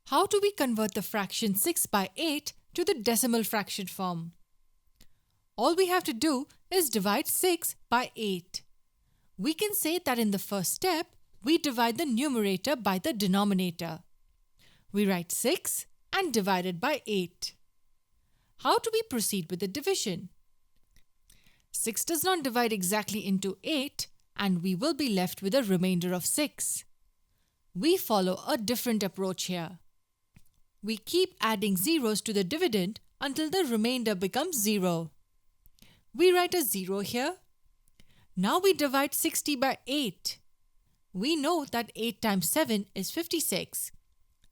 How do we convert the fraction 6 by 8 to the decimal fraction form? All we have to do is divide 6 by 8. We can say that in the first step, we divide the numerator by the denominator. We write 6 and divide it by 8. How do we proceed with the division? 6 does not divide exactly into 8, and we will be left with a remainder of 6. We follow a different approach here. We keep adding zeros to the dividend until the remainder becomes 0. We write a 0 here. Now we divide 60 by 8. We know that 8 times 7 is 56,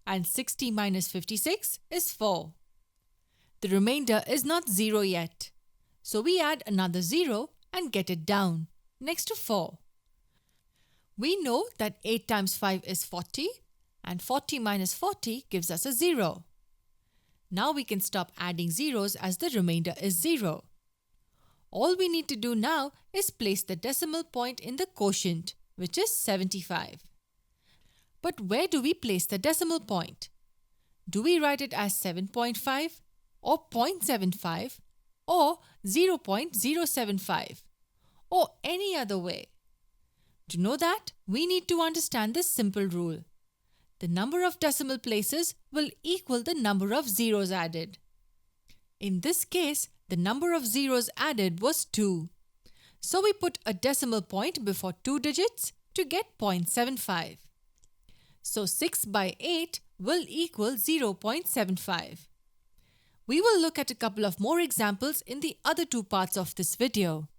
and 60 minus 56 is 4. The remainder is not 0 yet, so we add another 0 and get it down, next to 4. We know that 8 times 5 is 40, and 40 minus 40 gives us a 0. Now we can stop adding zeros as the remainder is 0. All we need to do now is place the decimal point in the quotient, which is 75. But where do we place the decimal point? Do we write it as 7.5 or 0.75 or 0.075 or any other way? To know that, we need to understand this simple rule. The number of decimal places will equal the number of zeros added. In this case, the number of zeros added was 2. So we put a decimal point before 2 digits to get 0.75. So 6 by 8 will equal 0.75. We will look at a couple of more examples in the other two parts of this video.